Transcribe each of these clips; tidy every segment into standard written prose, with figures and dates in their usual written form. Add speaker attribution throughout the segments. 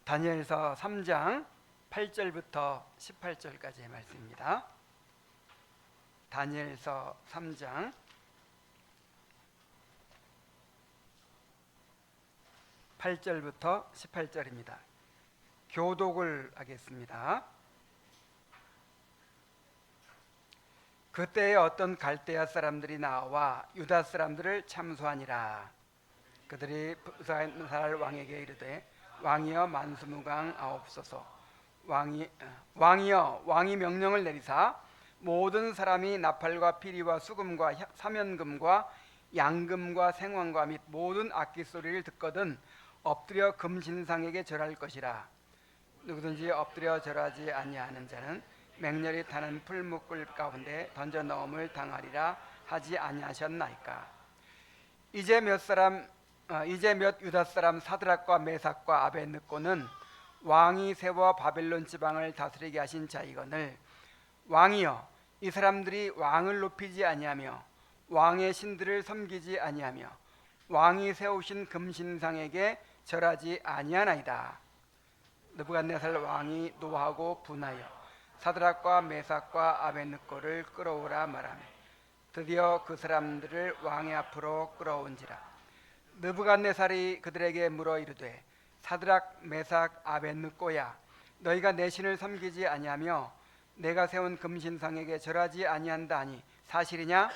Speaker 1: 다니엘서 3장 8절부터 18절까지의 말씀입니다. 다니엘서 3장 8절부터 18절입니다. 교독을 하겠습니다. 그때에 어떤 갈대아 사람들이 나와 유다 사람들을 참소하니라. 그들이 부사할 왕에게 이르되 왕이여 만수무강하옵소서. 왕이여 왕이 명령을 내리사 모든 사람이 나팔과 피리와 수금과 사면금과 양금과 생황과 및 모든 악기 소리를 듣거든 엎드려 금신상에게 절할 것이라. 누구든지 엎드려 절하지 아니하는 자는 맹렬히 타는 풀무불 가운데 던져 넣음을 당하리라 하지 아니하셨나이까. 이제 몇 유다 사람 사드락과 메삭과 아벳느고는 왕이 세워 바벨론 지방을 다스리게 하신 자이거늘 왕이여 이 사람들이 왕을 높이지 아니하며 왕의 신들을 섬기지 아니하며 왕이 세우신 금신상에게 절하지 아니하나이다. 느부갓네살 왕이 노하고 분하여 사드락과 메삭과 아벳느고를 끌어오라 말하며 드디어 그 사람들을 왕의 앞으로 끌어온지라. 느부갓네살이 그들에게 물어 이르되 사드락 메삭 아벳느고야 너희가 내 신을 섬기지 아니하며 내가 세운 금신상에게 절하지 아니한다 하니 사실이냐?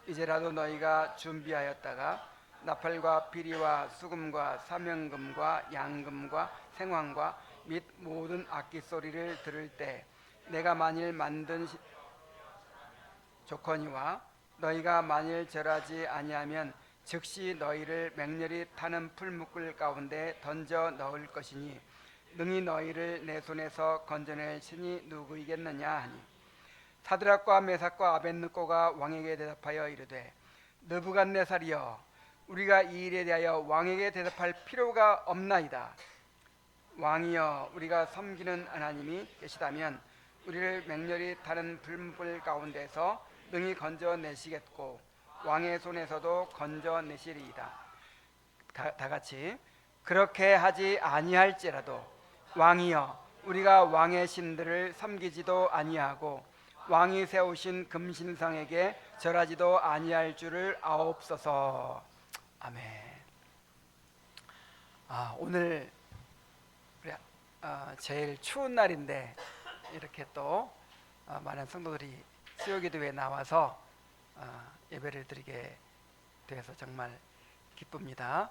Speaker 1: 이제라도 너희가 준비하였다가 나팔과 피리와 수금과 사면금과 양금과 생황과 및 모든 악기 소리를 들을 때 내가 만일 만든 조커니와 너희가 만일 절하지 아니하면 즉시 너희를 맹렬히 타는 풀무불 가운데 던져 넣을 것이니 능히 너희를 내 손에서 건져낼 신이 누구이겠느냐 하니 사드락과 메삭과 아벳느고가 왕에게 대답하여 이르되 느부갓네살이여 우리가 이 일에 대하여 왕에게 대답할 필요가 없나이다. 왕이여 우리가 섬기는 하나님이 계시다면 우리를 맹렬히 타는 풀무불 가운데서 능히 건져내시겠고 왕의 손에서도 건져내시리이다. 다 같이 그렇게 하지 아니할지라도 왕이여 우리가 왕의 신들을 섬기지도 아니하고 왕이 세우신 금신상에게 절하지도 아니할 줄을 아옵소서. 아멘. 오늘 제일 추운 날인데 이렇게 또 많은 성도들이 수요기도에 나와서 예배를 드리게 되어서 정말 기쁩니다.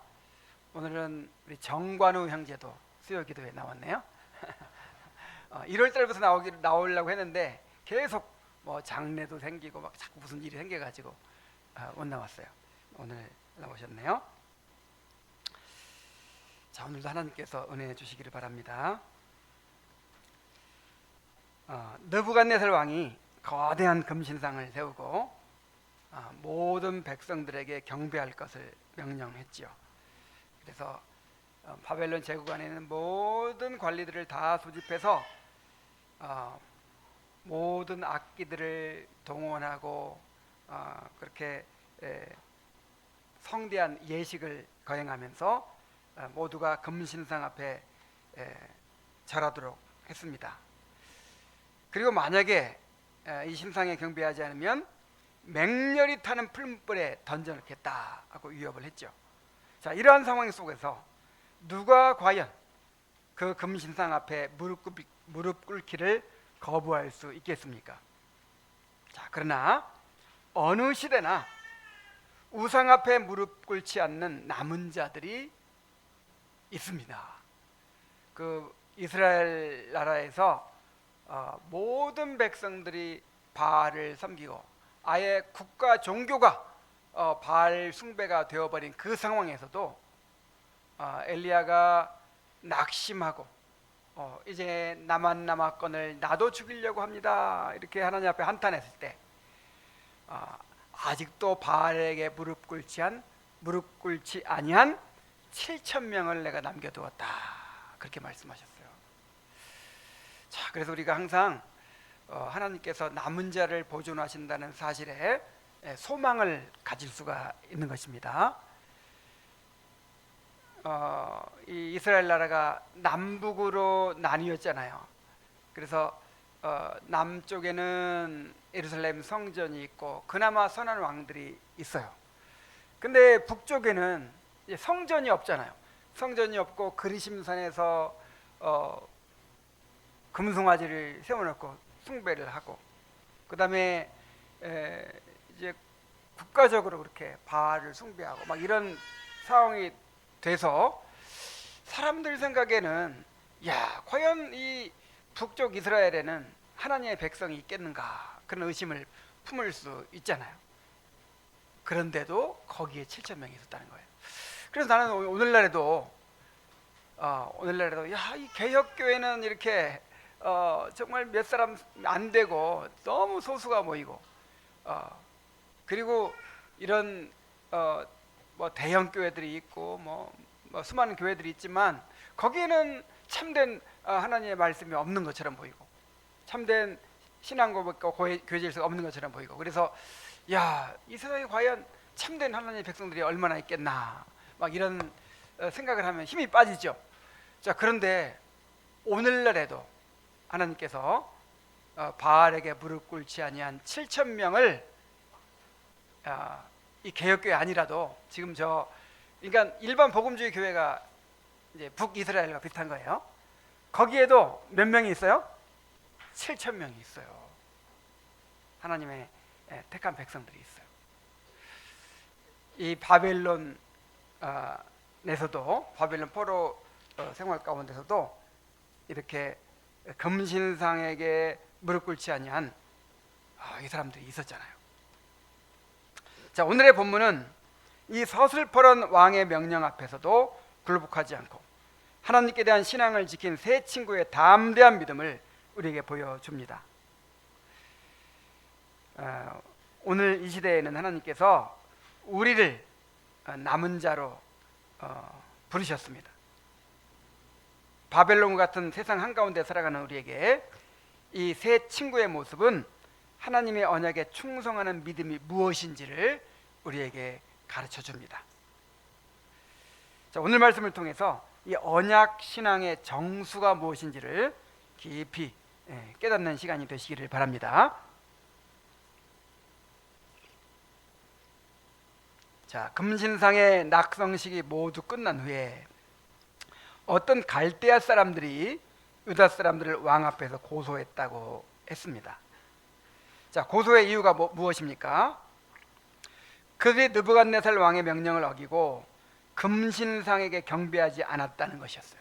Speaker 1: 오늘은 우리 정관우 형제도 수요기도에 나왔네요. 1월 달부터 나오려고 했는데 계속 뭐 장례도 생기고 막 자꾸 무슨 일이 생겨가지고 못 나왔어요. 오늘 나오셨네요. 자, 오늘도 하나님께서 은혜 주시기를 바랍니다. 느부갓네살 왕이 거대한 금신상을 세우고 모든 백성들에게 경배할 것을 명령했지요. 그래서 바벨론 제국 안에 있는 모든 관리들을 다 소집해서 모든 악기들을 동원하고 그렇게 성대한 예식을 거행하면서 모두가 금신상 앞에 절하도록 했습니다. 그리고 만약에 이 신상에 경배하지 않으면 맹렬히 타는 풀무불에 던져놓겠다 하고 위협을 했죠. 자, 이러한 상황 속에서 누가 과연 그 금신상 앞에 무릎 꿇기를 거부할 수 있겠습니까? 자, 그러나 어느 시대나 우상 앞에 무릎 꿇지 않는 남은 자들이 있습니다. 그 이스라엘 나라에서 모든 백성들이 바알을 섬기고 아예 국가 종교가 바알 숭배가 되어버린 그 상황에서도 엘리야가 낙심하고 이제 남았건을 나도 죽이려고 합니다 이렇게 하나님 앞에 한탄했을 때 아직도 바알에게 무릎 꿇지 아니한 7,000명을 내가 남겨두었다 그렇게 말씀하셨어요. 자, 그래서 우리가 항상 하나님께서 남은 자를 보존하신다는 사실에 소망을 가질 수가 있는 것입니다. 이 이스라엘 나라가 남북으로 나뉘었잖아요. 그래서 남쪽에는 예루살렘 성전이 있고 그나마 선한 왕들이 있어요. 근데 북쪽에는 이제 성전이 없잖아요. 성전이 없고 그리심산에서 금송아지를 세워놓고 숭배를 하고, 그 다음에 이제 국가적으로 그렇게 바알을 숭배하고 막 이런 상황이 돼서 사람들 생각에는 야, 과연 이 북쪽 이스라엘에는 하나님의 백성이 있겠는가, 그런 의심을 품을 수 있잖아요. 그런데도 거기에 7천 명이 있었다는 거예요. 그래서 나는 오늘날에도 야, 이 개혁교회는 이렇게 정말 몇 사람 안 되고 너무 소수가 모이고, 그리고 이런 뭐 대형 교회들이 있고 뭐 수많은 교회들이 있지만 거기에는 참된 하나님의 말씀이 없는 것처럼 보이고, 참된 신앙 고백과 교회 질서가 없는 것처럼 보이고, 그래서 야, 이 세상에 과연 참된 하나님의 백성들이 얼마나 있겠나, 막 이런 생각을 하면 힘이 빠지죠. 자, 그런데 오늘날에도 하나님께서 바알에게 무릎 꿇지 아니한 7천 명을 이 개혁교회 아니라도 지금 그러니까 일반 복음주의 교회가 이제 북이스라엘과 비슷한 거예요. 거기에도 몇 명이 있어요? 7천 명이 있어요. 하나님의 택한 백성들이 있어요. 이 바벨론 에서도, 바벨론 포로 생활 가운데서도 이렇게 금신상에게 무릎 꿇지 아니한 이 사람들이 있었잖아요. 자, 오늘의 본문은 이 서슬퍼런 왕의 명령 앞에서도 굴복하지 않고 하나님께 대한 신앙을 지킨 세 친구의 담대한 믿음을 우리에게 보여줍니다. 오늘 이 시대에는 하나님께서 우리를 남은 자로 부르셨습니다. 바벨론 같은 세상 한가운데 살아가는 우리에게 이 세 친구의 모습은 하나님의 언약에 충성하는 믿음이 무엇인지를 우리에게 가르쳐 줍니다. 자, 오늘 말씀을 통해서 이 언약 신앙의 정수가 무엇인지를 깊이 깨닫는 시간이 되시기를 바랍니다. 자, 금신상의 낙성식이 모두 끝난 후에 어떤 갈대아 사람들이 유다 사람들을 왕 앞에서 고소했다고 했습니다. 자, 고소의 이유가 무엇입니까? 그들이 느부갓네살 왕의 명령을 어기고 금신상에게 경배하지 않았다는 것이었어요.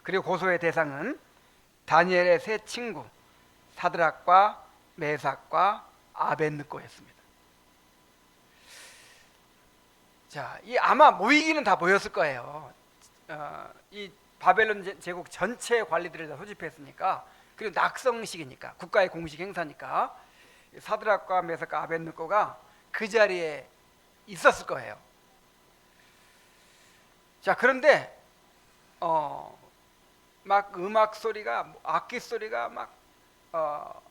Speaker 1: 그리고 고소의 대상은 다니엘의 세 친구 사드락과 메삭과 아벳느고였습니다. 자, 이 아마 모이기는 다 모였을 거예요. 이 바벨론 제국 전체 관리들을 다 소집했으니까, 그리고 낙성식이니까, 국가의 공식 행사니까 사드락과 메삭과 아벳느고가 그 자리에 있었을 거예요. 자, 그런데 막 음악 소리가, 악기 소리가 막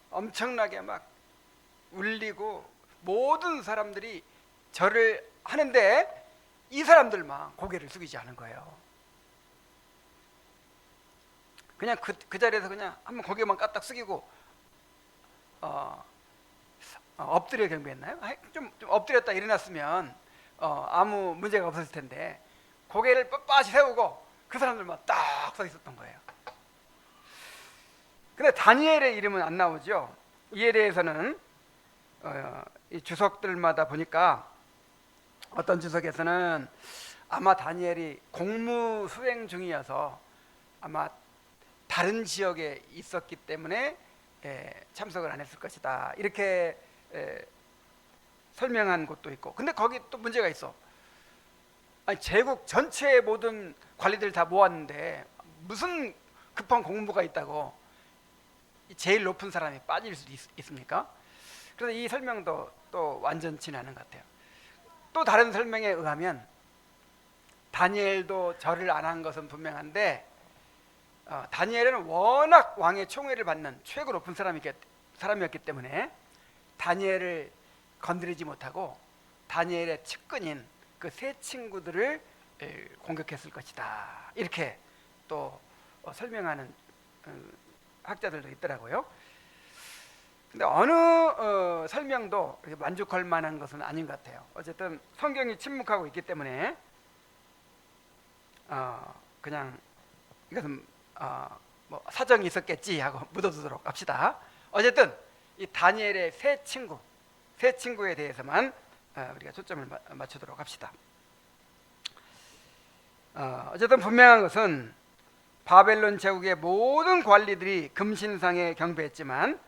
Speaker 1: 엄청나게 막 울리고 모든 사람들이 절을 하는데 이 사람들만 고개를 숙이지 않은 거예요. 그냥 그 자리에서 그냥 한번 고개만 까딱 숙이고 엎드려 경배했나요? 좀 엎드렸다 일어났으면 아무 문제가 없었을 텐데 고개를 빳빳이 세우고 그 사람들만 딱 서 있었던 거예요. 근데 다니엘의 이름은 안 나오죠. 이에 대해서는 이 주석들마다 보니까 어떤 주석에서는 아마 다니엘이 공무 수행 중이어서 아마 다른 지역에 있었기 때문에 참석을 안 했을 것이다, 이렇게 설명한 곳도 있고. 근데 거기 또 문제가 있어. 아니, 제국 전체의 모든 관리들 다 모았는데 무슨 급한 공무가 있다고 제일 높은 사람이 빠질 수 있습니까? 그래서 이 설명도 또 완전치는 않은 것 같아요. 또 다른 설명에 의하면 다니엘도 절을 안 한 것은 분명한데 다니엘은 워낙 왕의 총애를 받는 최고 높은 사람이었기 때문에 다니엘을 건드리지 못하고 다니엘의 측근인 그 세 친구들을 공격했을 것이다. 이렇게 또 설명하는 학자들도 있더라고요. 근데 어느 설명도 만족할 만한 것은 아닌 것 같아요. 어쨌든 성경이 침묵하고 있기 때문에 그냥 이것은 뭐 사정이 있었겠지 하고 묻어두도록 합시다. 어쨌든 이 다니엘의 세 친구에 대해서만 우리가 초점을 맞추도록 합시다. 어쨌든 분명한 것은 바벨론 제국의 모든 관리들이 금신상에 경배했지만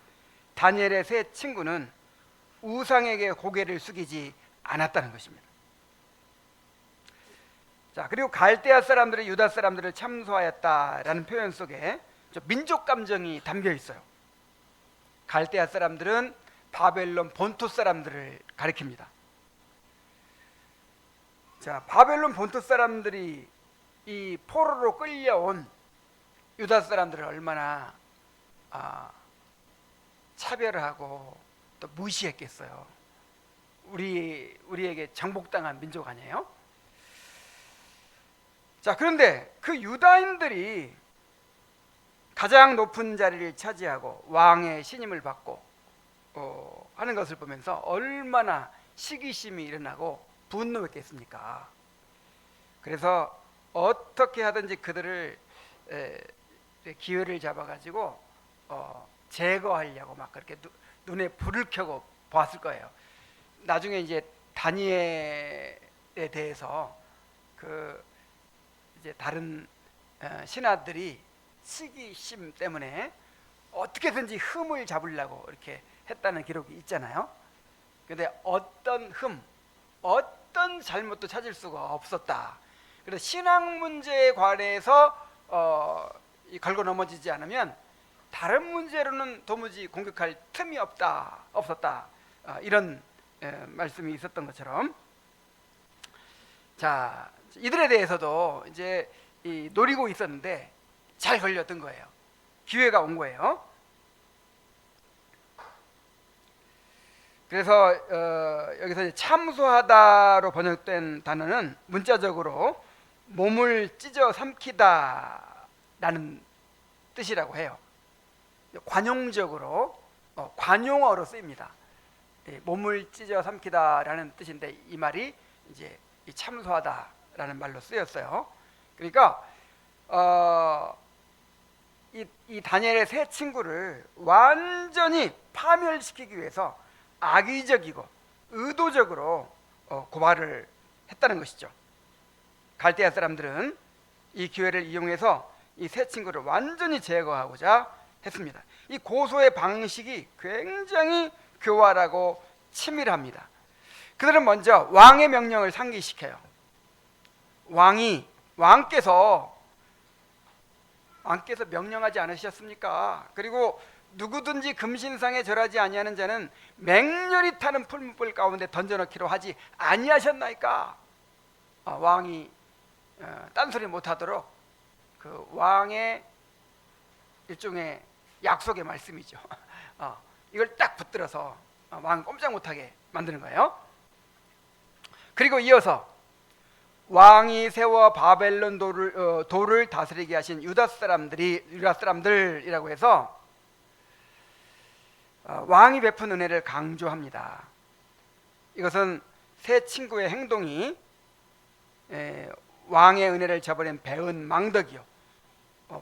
Speaker 1: 다니엘의 세 친구는 우상에게 고개를 숙이지 않았다는 것입니다. 자, 그리고 갈대아 사람들이 유다 사람들을 참소하였다라는 표현 속에 민족 감정이 담겨 있어요. 갈대아 사람들은 바벨론 본토 사람들을 가리킵니다. 자, 바벨론 본토 사람들이 이 포로로 끌려온 유다 사람들을 얼마나 차별하고 또 무시했겠어요. 우리에게 정복당한 민족 아니에요? 자, 그런데 그 유다인들이 가장 높은 자리를 차지하고 왕의 신임을 받고 하는 것을 보면서 얼마나 시기심이 일어나고 분노했겠습니까? 그래서 어떻게 하든지 그들을 기회를 잡아가지고 제거하려고 막 그렇게 눈에 불을 켜고 보았을 거예요. 나중에 이제 다니엘에 대해서 이제 다른 신하들이 시기심 때문에 어떻게든지 흠을 잡으려고 이렇게 했다는 기록이 있잖아요. 그런데 어떤 잘못도 찾을 수가 없었다. 그래서 신앙 문제에 관해서 걸고 넘어지지 않으면 다른 문제로는 도무지 공격할 틈이 없었다. 이런 말씀이 있었던 것처럼, 자, 이들에 대해서도 이제 노리고 있었는데 잘 걸렸던 거예요. 기회가 온 거예요. 그래서 여기서 참소하다로 번역된 단어는 문자적으로 몸을 찢어 삼키다라는 뜻이라고 해요. 관용적으로 관용어로 쓰입니다. 몸을 찢어 삼키다라는 뜻인데 이 말이 이제 참소하다라는 말로 쓰였어요. 그러니까 이 다니엘의 세 친구를 완전히 파멸시키기 위해서 악의적이고 의도적으로 고발을 했다는 것이죠. 갈대아 사람들은 이 기회를 이용해서 이 세 친구를 완전히 제거하고자 했습니다. 이 고소의 방식이 굉장히 교활하고 치밀합니다. 그들은 먼저 왕의 명령을 상기시켜요. 왕께서 명령하지 않으셨습니까? 그리고 누구든지 금신상에 절하지 아니하는 자는 맹렬히 타는 풀무불 가운데 던져넣기로 하지 아니하셨나이까? 왕이 딴소리 못하도록 그 왕의 일종의 약속의 말씀이죠. 이걸 딱 붙들어서 왕 꼼짝 못하게 만드는 거예요. 그리고 이어서 왕이 세워 바벨론 도를 다스리게 하신 유다 사람들이라고 해서 왕이 베푼 은혜를 강조합니다. 이것은 세 친구의 행동이 왕의 은혜를 저버린 배은 망덕이요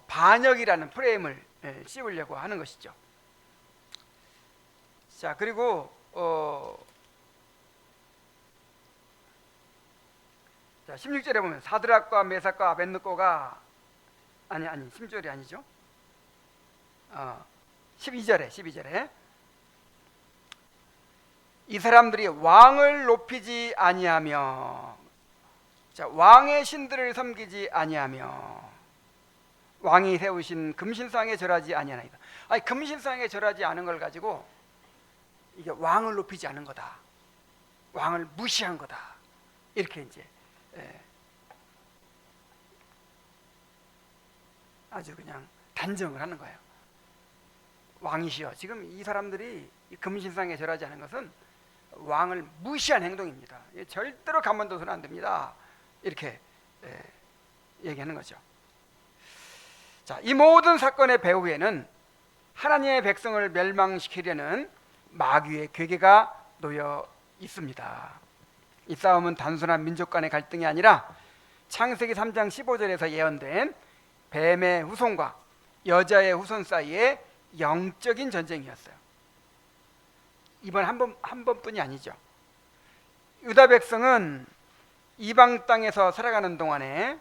Speaker 1: 반역이라는 프레임을 씌우려고 하는 것이죠. 자, 그리고 자, 16절에 보면 사드락과 메삭과 아벳느고가 16절이 아니죠. 12절에 이 사람들이 왕을 높이지 아니하며, 자, 왕의 신들을 섬기지 아니하며 왕이 세우신 금신상에 절하지 아니하나이다. 금신상에 절하지 않은 걸 가지고 이게 왕을 높이지 않은 거다, 왕을 무시한 거다, 이렇게 이제 아주 그냥 단정을 하는 거예요. 왕이시여, 지금 이 사람들이 이 금신상에 절하지 않은 것은 왕을 무시한 행동입니다. 절대로 가만둬서는 안 됩니다. 이렇게 얘기하는 거죠. 자, 이 모든 사건의 배후에는 하나님의 백성을 멸망시키려는 마귀의 괴계가 놓여 있습니다. 이 싸움은 단순한 민족 간의 갈등이 아니라 창세기 3장 15절에서 예언된 뱀의 후손과 여자의 후손 사이의 영적인 전쟁이었어요. 이번 한 번뿐이 아니죠. 유다 백성은 이방 땅에서 살아가는 동안에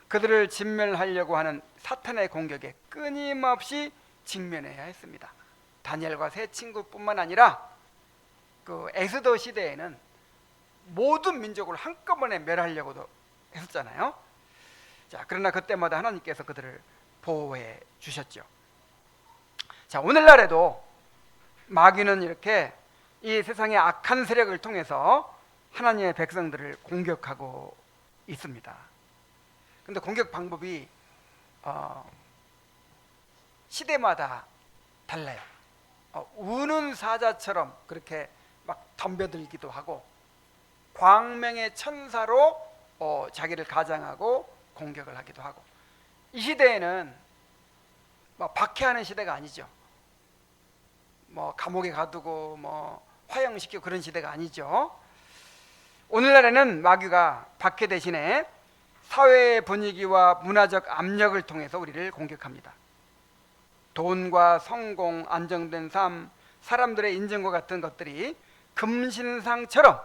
Speaker 1: 그들을 진멸하려고 하는 사탄의 공격에 끊임없이 직면해야 했습니다. 다니엘과 세 친구뿐만 아니라 그 엑소더 시대에는 모든 민족을 한꺼번에 멸하려고도 했었잖아요. 자, 그러나 그때마다 하나님께서 그들을 보호해 주셨죠. 자, 오늘날에도 마귀는 이렇게 이 세상의 악한 세력을 통해서 하나님의 백성들을 공격하고 있습니다. 근데 공격 방법이 시대마다 달라요. 우는 사자처럼 그렇게 막 덤벼들기도 하고, 광명의 천사로 자기를 가장하고 공격을 하기도 하고. 이 시대에는 뭐 박해하는 시대가 아니죠. 뭐 감옥에 가두고 뭐 화형시키고 그런 시대가 아니죠. 오늘날에는 마귀가 박해 대신에 사회의 분위기와 문화적 압력을 통해서 우리를 공격합니다. 돈과 성공, 안정된 삶, 사람들의 인정과 같은 것들이 금신상처럼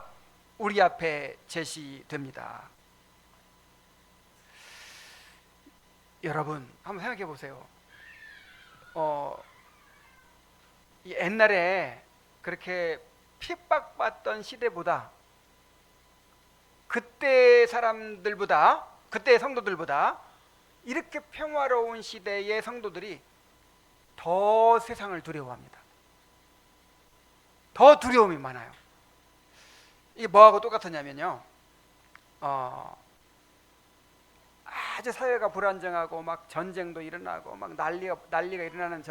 Speaker 1: 우리 앞에 제시됩니다. 여러분 한번 생각해 보세요. 옛날에 그렇게 핍박받던 시대보다 그때 사람들보다, 그때 성도들보다 이렇게 평화로운 시대의 성도들이 더 세상을 두려워합니다. 더 두려움이 많아요. 이게 뭐하고 똑같았냐면요, 아주 사회가 불안정하고 막 전쟁도 일어나고 막 난리가 일어나는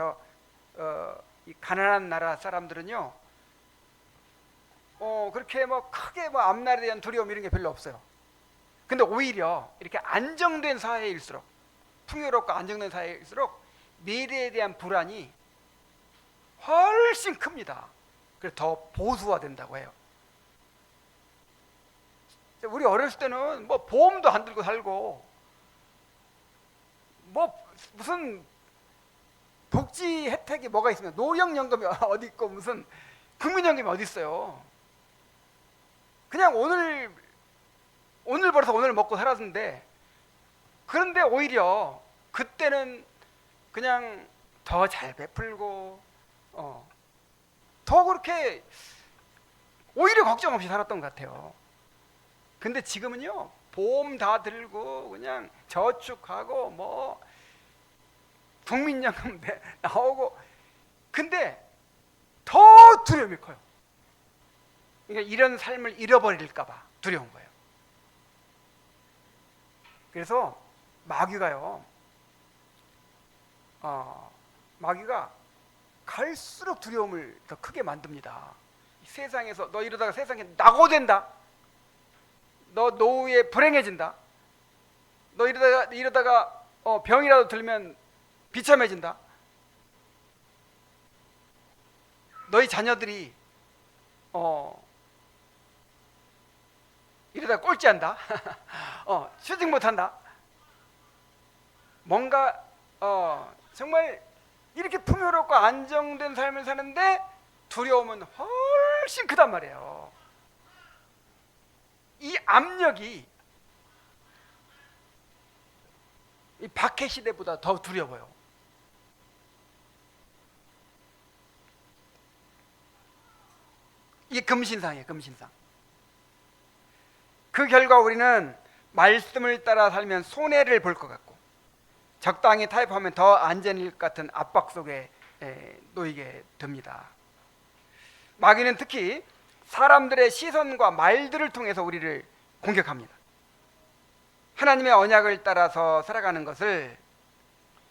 Speaker 1: 이 가난한 나라 사람들은요, 그렇게 뭐 크게 뭐 앞날에 대한 두려움 이런 게 별로 없어요. 근데 오히려 이렇게 안정된 사회일수록, 풍요롭고 안정된 사회일수록 미래에 대한 불안이 훨씬 큽니다. 그래서 더 보수화된다고 해요. 우리 어렸을 때는 뭐 보험도 안 들고 살고, 뭐 무슨 복지 혜택이 뭐가 있습니까? 노령연금이 어디 있고 무슨 국민연금이 어디 있어요? 그냥 오늘 벌어서 오늘 먹고 살았는데, 그런데 오히려 그때는 그냥 더 잘 베풀고 더 그렇게 오히려 걱정 없이 살았던 것 같아요. 근데 지금은요, 보험 다 들고 그냥 저축하고 뭐 국민연금 나오고, 근데 더 두려움이 커요. 그러니까 이런 삶을 잃어버릴까 봐 두려운 거예요. 그래서 마귀가요, 마귀가 갈수록 두려움을 더 크게 만듭니다. 세상에서 너 이러다가 세상에 낙오된다, 너 노후에 불행해진다, 너 이러다가 병이라도 들면 비참해진다, 너희 자녀들이 이러다가 꼴찌한다, 취직 못한다, 뭔가 정말 이렇게 풍요롭고 안정된 삶을 사는데 두려움은 훨씬 크단 말이에요. 이 압력이 이 박해 시대보다 더 두려워요. 이게 금신상이에요, 금신상. 그 결과 우리는 말씀을 따라 살면 손해를 볼 것 같고, 적당히 타협하면 더 안전일 것 같은 압박 속에 놓이게 됩니다. 마귀는 특히 사람들의 시선과 말들을 통해서 우리를 공격합니다. 하나님의 언약을 따라서 살아가는 것을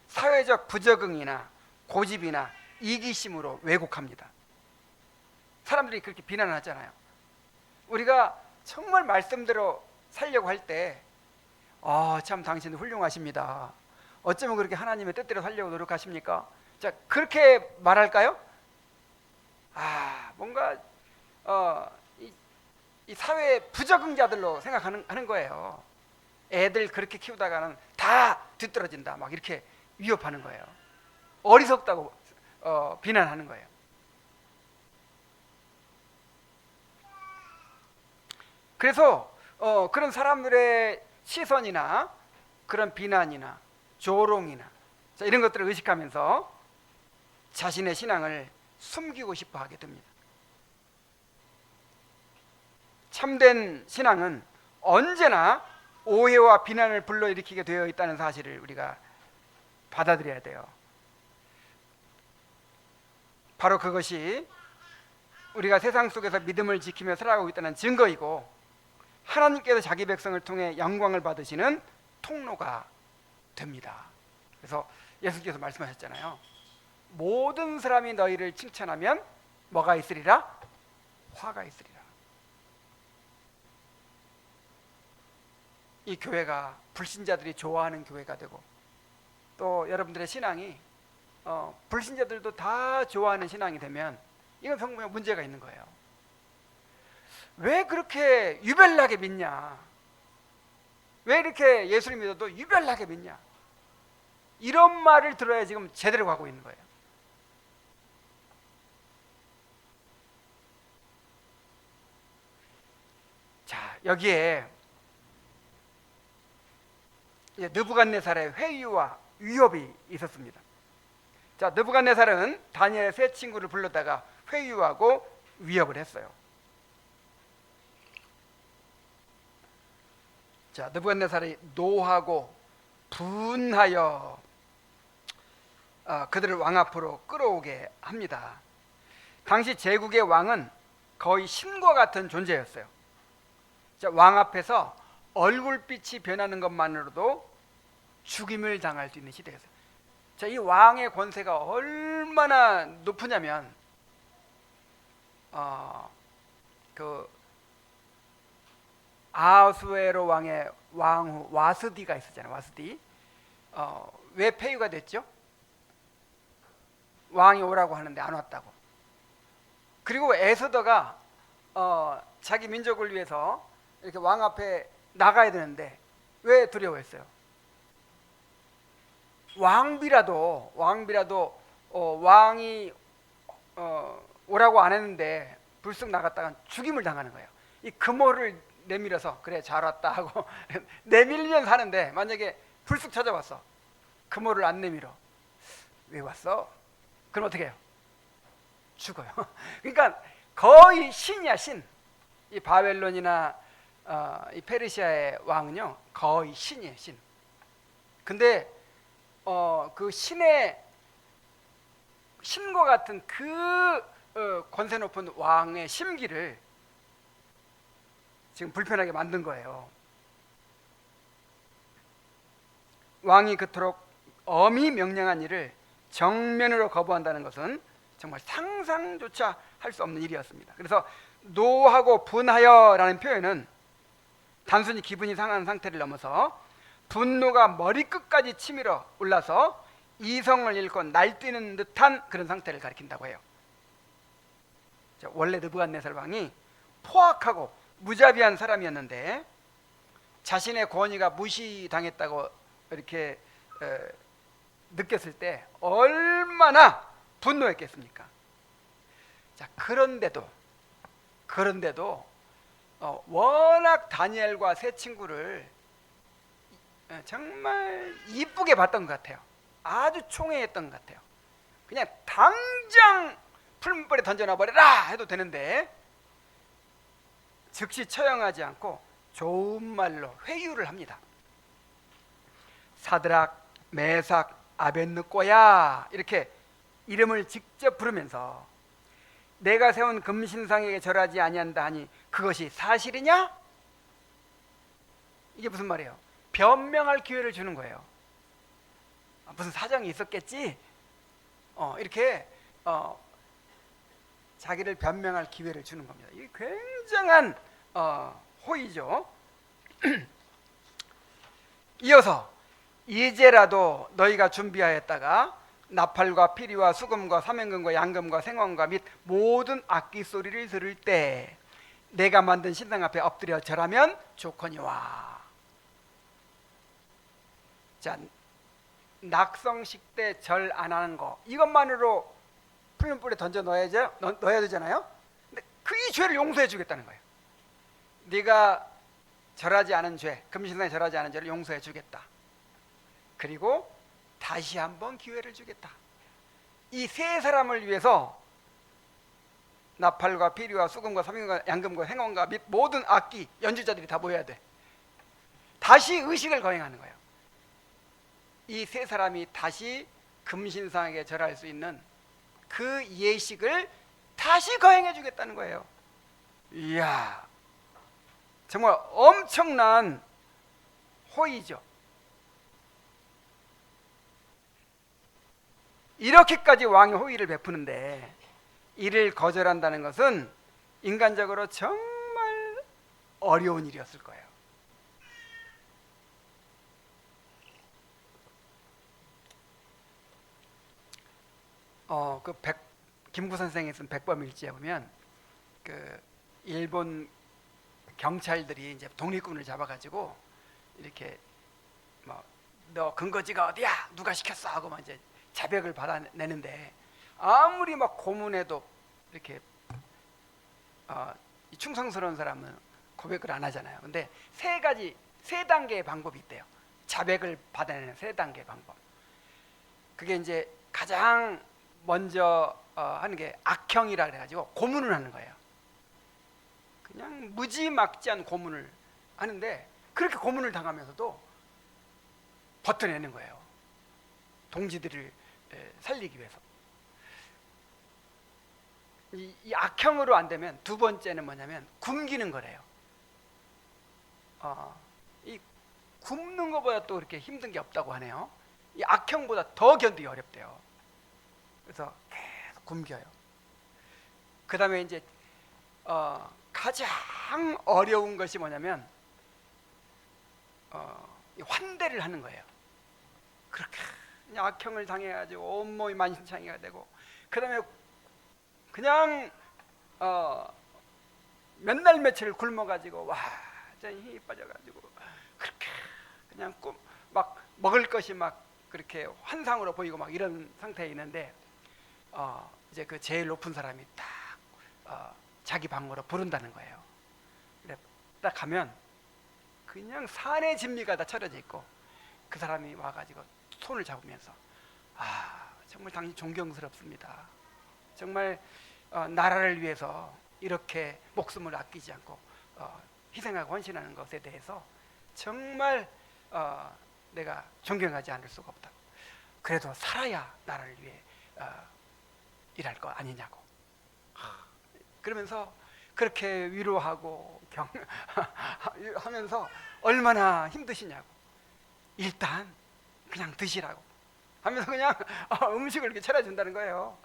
Speaker 1: 사회적 부적응이나 고집이나 이기심으로 왜곡합니다. 사람들이 그렇게 비난하잖아요. 우리가 정말 말씀대로 살려고 할 때 참 당신 훌륭하십니다. 어쩌면 그렇게 하나님의 뜻대로 살려고 노력하십니까? 자, 그렇게 말할까요? 뭔가 이 사회의 부적응자들로 생각하는 거예요. 애들 그렇게 키우다가는 다 뒤떨어진다, 막 이렇게 위협하는 거예요. 어리석다고 비난하는 거예요. 그래서 그런 사람들의 시선이나 그런 비난이나 조롱이나 이런 것들을 의식하면서 자신의 신앙을 숨기고 싶어 하게 됩니다. 참된 신앙은 언제나 오해와 비난을 불러일으키게 되어 있다는 사실을 우리가 받아들여야 돼요. 바로 그것이 우리가 세상 속에서 믿음을 지키며 살아가고 있다는 증거이고, 하나님께서 자기 백성을 통해 영광을 받으시는 통로가 됩니다. 그래서 예수께서 말씀하셨잖아요. 모든 사람이 너희를 칭찬하면 뭐가 있으리라? 화가 있으리라. 이 교회가 불신자들이 좋아하는 교회가 되고, 또 여러분들의 신앙이 불신자들도 다 좋아하는 신앙이 되면 이건 정말 문제가 있는 거예요. 왜 그렇게 유별나게 믿냐? 왜 이렇게 예수를 믿어도 유별나게 믿냐? 이런 말을 들어야 지금 제대로 가고 있는 거예요. 자, 여기에 느부갓네살의 회유와 위협이 있었습니다. 자, 느부갓네살은 다니엘의 세 친구를 불렀다가 회유하고 위협을 했어요. 자, 느부갓네살이 노하고 분하여 그들을 왕 앞으로 끌어오게 합니다. 당시 제국의 왕은 거의 신과 같은 존재였어요. 자, 왕 앞에서 얼굴빛이 변하는 것만으로도 죽임을 당할 수 있는 시대였어요. 자, 이 왕의 권세가 얼마나 높으냐면 그 아수에로 왕의 왕후 와스디가 있었잖아요. 와스디. 왜 폐위가 됐죠? 왕이 오라고 하는데 안 왔다고. 그리고 에스더가 자기 민족을 위해서 이렇게 왕 앞에 나가야 되는데 왜 두려워했어요? 왕비라도 왕이 오라고 안 했는데 불쑥 나갔다가 죽임을 당하는 거예요. 이 금호를 내밀어서 그래 잘 왔다 하고 내밀면 사는데, 만약에 불쑥 찾아왔어, 금호를 안 내밀어, 왜 왔어? 그럼 어떻게 해요? 죽어요. 그러니까 거의 신이야, 신. 이 바벨론이나 이 페르시아의 왕은요 거의 신이에요, 신. 근데 그 신과 같은 그 권세 높은 왕의 심기를 지금 불편하게 만든 거예요. 왕이 그토록 엄히 명령한 일을 정면으로 거부한다는 것은 정말 상상조차 할 수 없는 일이었습니다. 그래서 노하고 분하여라는 표현은 단순히 기분이 상한 상태를 넘어서 분노가 머리끝까지 치밀어 올라서 이성을 잃고 날뛰는 듯한 그런 상태를 가리킨다고 해요. 자, 원래 느부갓네살 왕이 포악하고 무자비한 사람이었는데 자신의 권위가 무시당했다고 이렇게 느꼈을 때 얼마나 분노했겠습니까? 자, 그런데도 워낙 다니엘과 세 친구를 정말 이쁘게 봤던 것 같아요. 아주 총애했던 것 같아요. 그냥 당장 풀무불에 던져놔버려라 해도 되는데 즉시 처형하지 않고 좋은 말로 회유를 합니다. 사드락, 메삭, 아벳느꼬야, 이렇게 이름을 직접 부르면서 내가 세운 금신상에게 절하지 아니한다 하니 그것이 사실이냐? 이게 무슨 말이에요? 변명할 기회를 주는 거예요. 무슨 사정이 있었겠지? 이렇게 자기를 변명할 기회를 주는 겁니다. 이게 굉장한 호의죠. 이어서 이제라도 너희가 준비하였다가 나팔과 피리와 수금과 사면금과 양금과 생황과 및 모든 악기 소리를 들을 때 내가 만든 신상 앞에 엎드려 절하면 좋거니와. 자, 낙성식 때 절 안 하는 거 이것만으로 풀무불에 던져 넣어야 되잖아요. 근데 그 이 죄를 용서해 주겠다는 거예요. 네가 절하지 않은 죄, 금신상에 절하지 않은 죄를 용서해 주겠다. 그리고 다시 한번 기회를 주겠다. 이 세 사람을 위해서 나팔과 피리와 수금과 사면금과 양금과 생황과 및 모든 악기 연주자들이 다 모여야 돼. 다시 의식을 거행하는 거예요. 이 세 사람이 다시 금신상에게 절할 수 있는 그 예식을 다시 거행해 주겠다는 거예요. 이야, 정말 엄청난 호의죠. 이렇게까지 왕이 호의를 베푸는데 이를 거절한다는 것은 인간적으로 정말 어려운 일이었을 거예요. 김구 선생이 쓴 백범일지에 보면 그 일본 경찰들이 이제 독립군을 잡아가지고 이렇게 너 근거지가 어디야? 누가 시켰어? 하고 막 이제 자백을 받아내는데 아무리 막 고문해도 이렇게 충성스러운 사람은 고백을 안 하잖아요. 근데 세 단계의 방법이 있대요. 자백을 받아내는 세 단계의 방법. 그게 이제 가장 먼저 하는 게 악형이라 그래가지고 고문을 하는 거예요. 그냥 무지막지한 고문을 하는데 그렇게 고문을 당하면서도 버텨내는 거예요. 동지들을 살리기 위해서. 이 악형으로 안 되면 두 번째는 뭐냐면 굶기는 거래요. 이 굶는 것보다 또 그렇게 힘든 게 없다고 하네요. 이 악형보다 더 견디기 어렵대요. 그래서 계속 굶겨요. 그 다음에 이제 가장 어려운 것이 뭐냐면 환대를 하는 거예요. 그렇게 그냥 악형을 당해가지고 온몸이 만신창이가 되고, 그 다음에 그냥 몇 날 며칠 굶어가지고 완전히 힘이 빠져가지고 그렇게 그냥 막 먹을 것이 막 그렇게 환상으로 보이고 막 이런 상태에 있는데 이제 그 제일 높은 사람이 딱 자기 방으로 부른다는 거예요. 근데 딱 가면 그냥 산의 진미가 다 차려져 있고 그 사람이 와가지고 손을 잡으면서 정말 당신 존경스럽습니다. 정말 나라를 위해서 이렇게 목숨을 아끼지 않고 희생하고 헌신하는 것에 대해서 정말 내가 존경하지 않을 수가 없다. 그래도 살아야 나라를 위해 일할 거 아니냐고 그러면서 그렇게 위로하고 하면서 얼마나 힘드시냐고, 일단 그냥 드시라고 하면서 그냥 음식을 이렇게 차려준다는 거예요.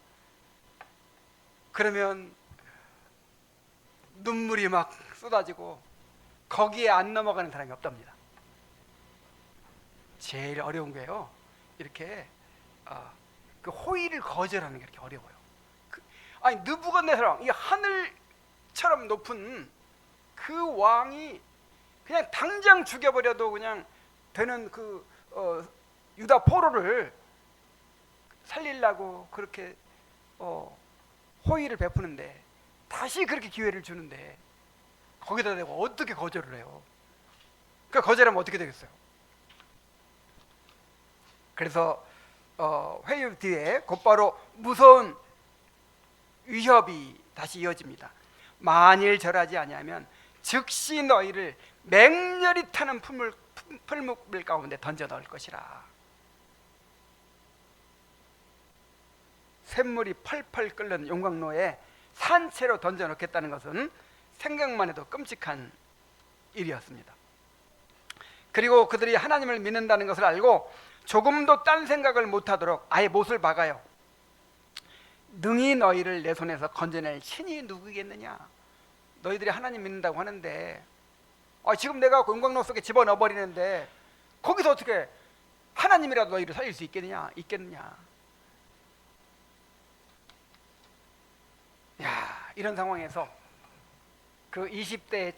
Speaker 1: 그러면 눈물이 막 쏟아지고 거기에 안 넘어가는 사람이 없답니다. 제일 어려운 게요, 이렇게 그 호의를 거절하는 게 이렇게 어려워요. 아니 느부갓네살, 이 하늘처럼 높은 그 왕이 그냥 당장 죽여버려도 그냥 되는 그 유다 포로를 살리려고 그렇게 호의를 베푸는데, 다시 그렇게 기회를 주는데 거기다 대고 어떻게 거절을 해요? 그러니까 거절하면 어떻게 되겠어요? 그래서 회유 뒤에 곧바로 무서운 위협이 다시 이어집니다. 만일 절하지 아니하면 즉시 너희를 맹렬히 타는 풀무불 가운데 던져 넣을 것이라. 샘물이 펄펄 끓는 용광로에 산채로 던져 넣겠다는 것은 생각만 해도 끔찍한 일이었습니다. 그리고 그들이 하나님을 믿는다는 것을 알고 조금도 딴 생각을 못하도록 아예 못을 박아요. 능히 너희를 내 손에서 건져낼 신이 누구겠느냐. 너희들이 하나님 믿는다고 하는데 지금 내가 용광로 속에 집어넣어 버리는데 거기서 어떻게 하나님이라도 너희를 살릴 수 있겠느냐. 야, 이런 상황에서 그 20대의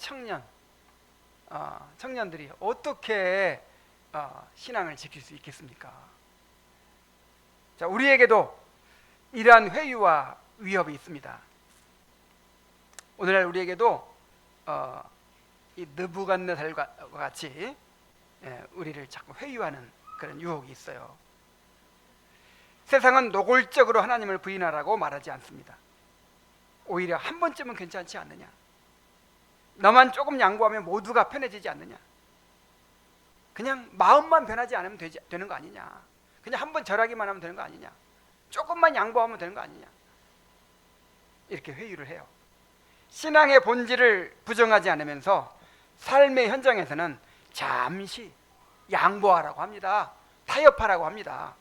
Speaker 1: 청년들이 어떻게 신앙을 지킬 수 있겠습니까? 자, 우리에게도 이러한 회유와 위협이 있습니다. 오늘날 우리에게도 이 느부갓네살과 같이 우리를 자꾸 회유하는 그런 유혹이 있어요. 세상은 노골적으로 하나님을 부인하라고 말하지 않습니다. 오히려 한 번쯤은 괜찮지 않느냐. 너만 조금 양보하면 모두가 편해지지 않느냐. 그냥 마음만 변하지 않으면 되는 거 아니냐. 그냥 한번 절하기만 하면 되는 거 아니냐. 조금만 양보하면 되는 거 아니냐. 이렇게 회유를 해요. 신앙의 본질을 부정하지 않으면서 삶의 현장에서는 잠시 양보하라고 합니다. 타협하라고 합니다.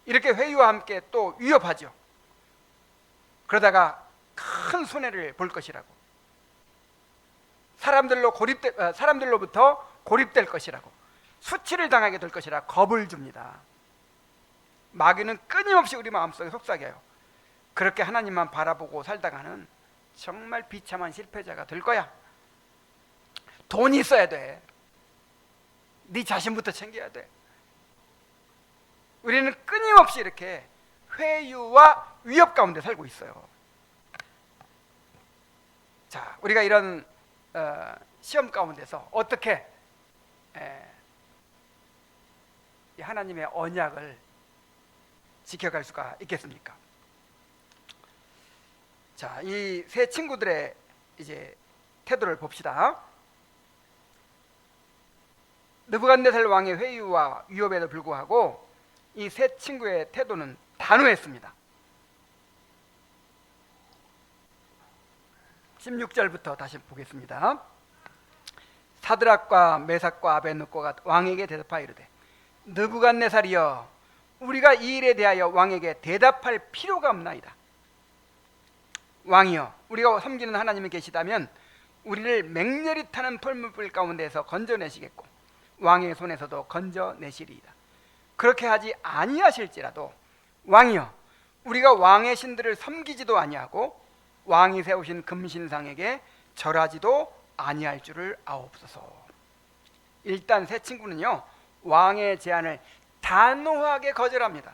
Speaker 1: 이렇게 회유와 함께 또 위협하죠. 그러다가 큰 손해를 볼 것이라고, 사람들로부터 고립될 것이라고, 수치를 당하게 될 것이라 겁을 줍니다. 마귀는 끊임없이 우리 마음속에 속삭여요. 그렇게 하나님만 바라보고 살다가는 정말 비참한 실패자가 될 거야. 돈이 있어야 돼. 네 자신부터 챙겨야 돼. 우리는 끊임없이 이렇게 회유와 위협 가운데 살고 있어요. 자, 우리가 이런 시험 가운데서 어떻게 이 하나님의 언약을 지켜갈 수가 있겠습니까? 자, 이 세 친구들의 이제 태도를 봅시다. 느부갓네살 왕의 회유와 위협에도 불구하고 이 세 친구의 태도는 단호했습니다. 16절부터 다시 보겠습니다. 사드락과 메삭과 아벳느고가 왕에게 대답하여 이르되, 느부갓네살이여, 우리가 이 일에 대하여 왕에게 대답할 필요가 없나이다. 왕이여, 우리가 섬기는 하나님이 계시다면 우리를 맹렬히 타는 풀무불 가운데서 건져내시겠고 왕의 손에서도 건져내시리이다. 그렇게 하지 아니하실지라도 왕이여, 우리가 왕의 신들을 섬기지도 아니하고 왕이 세우신 금신상에게 절하지도 아니할 줄을 아옵소서. 일단 세 친구는요, 왕의 제안을 단호하게 거절합니다.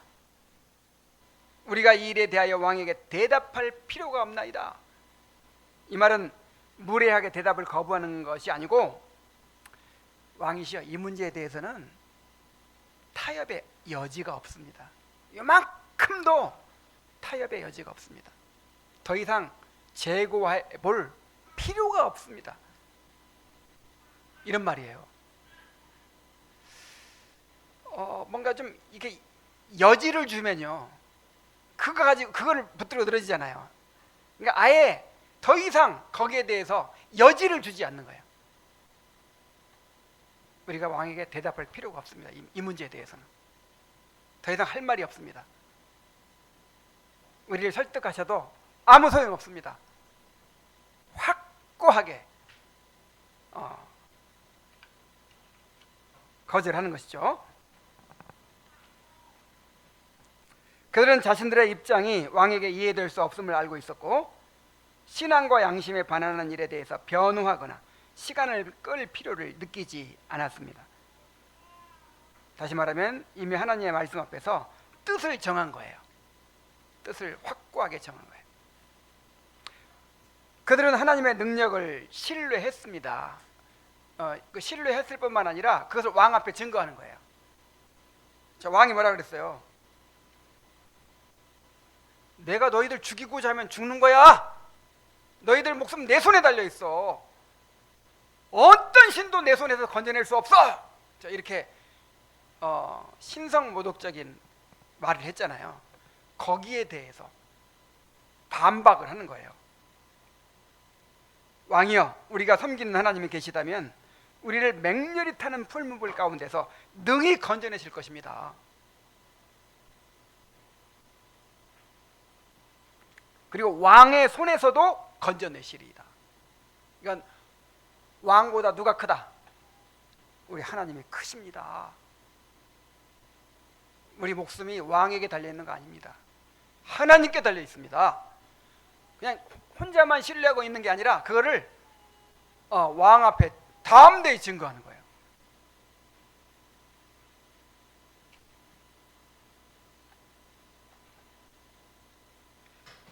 Speaker 1: 우리가 이 일에 대하여 왕에게 대답할 필요가 없나이다. 이 말은 무례하게 대답을 거부하는 것이 아니고, 왕이시여, 이 문제에 대해서는 타협의 여지가 없습니다. 이만큼도 타협의 여지가 없습니다. 더 이상 재고해 볼 필요가 없습니다. 이런 말이에요. 뭔가 좀 이게 여지를 주면요, 그거 가지고 그거를 붙들고 늘어지잖아요. 그러니까 아예 더 이상 거기에 대해서 여지를 주지 않는 거예요. 우리가 왕에게 대답할 필요가 없습니다. 이 문제에 대해서는 더 이상 할 말이 없습니다. 우리를 설득하셔도 아무 소용 없습니다. 확고하게 거절하는 것이죠. 그들은 자신들의 입장이 왕에게 이해될 수 없음을 알고 있었고, 신앙과 양심에 반하는 일에 대해서 변호하거나 시간을 끌 필요를 느끼지 않았습니다. 다시 말하면 이미 하나님의 말씀 앞에서 뜻을 정한 거예요. 뜻을 확고하게 정한 거예요. 그들은 하나님의 능력을 신뢰했습니다. 그 신뢰했을 뿐만 아니라 그것을 왕 앞에 증거하는 거예요. 저 왕이 뭐라 그랬어요? 내가 너희들 죽이고자 하면 죽는 거야. 너희들 목숨 내 손에 달려 있어. 어떤 신도 내 손에서 건져낼 수 없어. 자, 이렇게 신성모독적인 말을 했잖아요. 거기에 대해서 반박을 하는 거예요. 왕이여, 우리가 섬기는 하나님이 계시다면 우리를 맹렬히 타는 풀무불 가운데서 능히 건져내실 것입니다. 그리고 왕의 손에서도 건져내시리이다. 이건 왕보다 누가 크다? 우리 하나님이 크십니다. 우리 목숨이 왕에게 달려있는 거 아닙니다. 하나님께 달려 있습니다. 그냥 혼자만 신뢰하고 있는 게 아니라 그거를 왕 앞에 담대히 증거하는 거예요.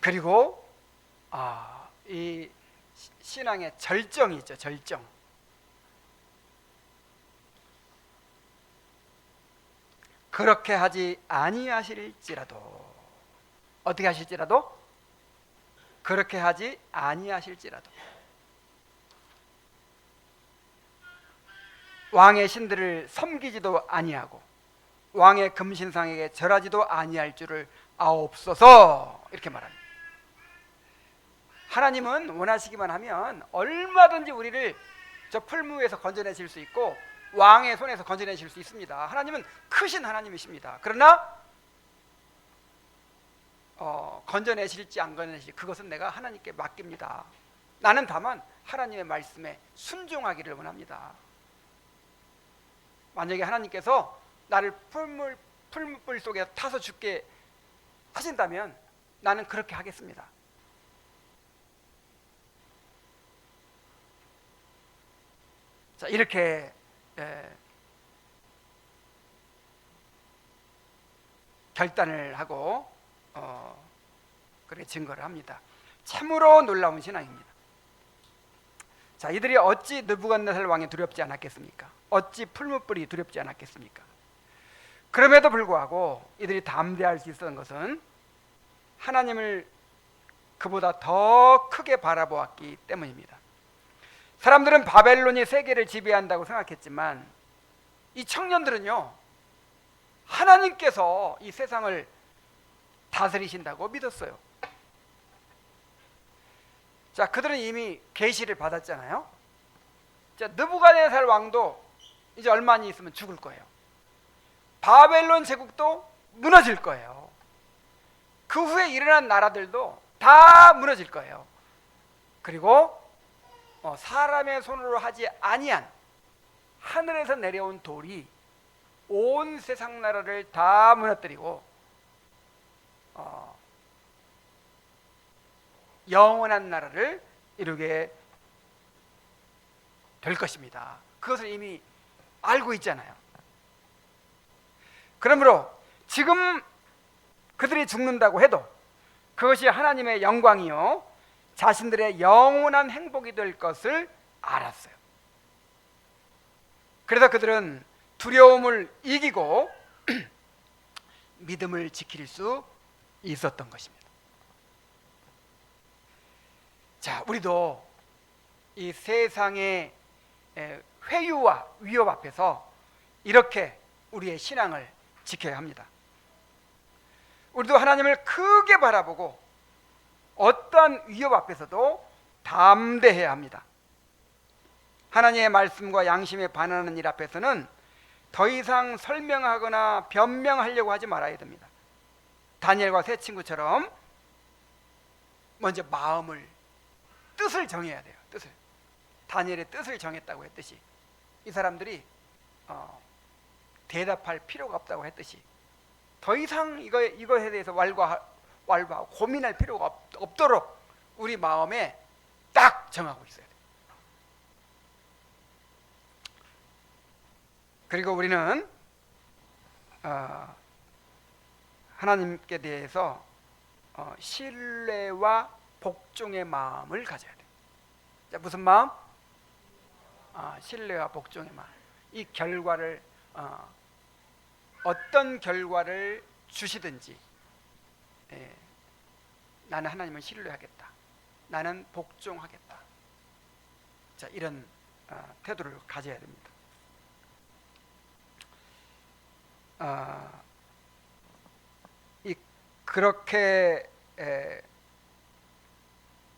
Speaker 1: 그리고 이 신앙의 절정이 있죠. 절정. 그렇게 하지 아니하실지라도, 어떻게 하실지라도? 그렇게 하지 아니하실지라도. 왕의 신들을 섬기지도 아니하고 왕의 금신상에게 절하지도 아니할 줄을 아옵소서, 이렇게 말합니다. 하나님은 원하시기만 하면 얼마든지 우리를 저 풀무에서 건져내실 수 있고 왕의 손에서 건져내실 수 있습니다. 하나님은 크신 하나님이십니다. 그러나 건져내실지 안 건져내실지 그것은 내가 하나님께 맡깁니다. 나는 다만 하나님의 말씀에 순종하기를 원합니다. 만약에 하나님께서 나를 풀무불 속에 타서 죽게 하신다면 나는 그렇게 하겠습니다. 자, 이렇게 결단을 하고 그렇게 증거를 합니다. 참으로 놀라운 신앙입니다. 자, 이들이 어찌 느부갓네살 왕이 두렵지 않았겠습니까? 어찌 풀무불이 두렵지 않았겠습니까? 그럼에도 불구하고 이들이 담대할 수 있었던 것은 하나님을 그보다 더 크게 바라보았기 때문입니다. 사람들은 바벨론이 세계를 지배한다고 생각했지만 이 청년들은요, 하나님께서 이 세상을 다스리신다고 믿었어요. 자, 그들은 이미 계시를 받았잖아요. 자, 느부갓네살 왕도 이제 얼마 안 있으면 죽을 거예요. 바벨론 제국도 무너질 거예요. 그 후에 일어난 나라들도 다 무너질 거예요. 그리고 사람의 손으로 하지 아니한 하늘에서 내려온 돌이 온 세상 나라를 다 무너뜨리고 영원한 나라를 이루게 될 것입니다. 그것을 이미 알고 있잖아요. 그러므로 지금 그들이 죽는다고 해도 그것이 하나님의 영광이요 자신들의 영원한 행복이 될 것을 알았어요. 그래서 그들은 두려움을 이기고 믿음을 지킬 수 있었던 것입니다. 자, 우리도 이 세상의 회유와 위협 앞에서 이렇게 우리의 신앙을 지켜야 합니다. 우리도 하나님을 크게 바라보고 어떠한 위협 앞에서도 담대해야 합니다. 하나님의 말씀과 양심에 반하는 일 앞에서는 더 이상 설명하거나 변명하려고 하지 말아야 됩니다. 다니엘과 세 친구처럼 먼저 뜻을 정해야 돼요. 뜻을. 다니엘의 뜻을 정했다고 했듯이 이 사람들이 대답할 필요가 없다고 했듯이 더 이상 이거에 대해서 왈가하고 고민할 필요가 없도록 우리 마음에 딱 정하고 있어야 돼요. 그리고 우리는 하나님께 대해서 신뢰와 복종의 마음을 가져야 돼요. 자, 무슨 마음? 신뢰와 복종의 마음. 이 결과를 어떤 결과를 주시든지 나는 하나님을 신뢰하겠다. 나는 복종하겠다. 자, 이런 태도를 가져야 됩니다.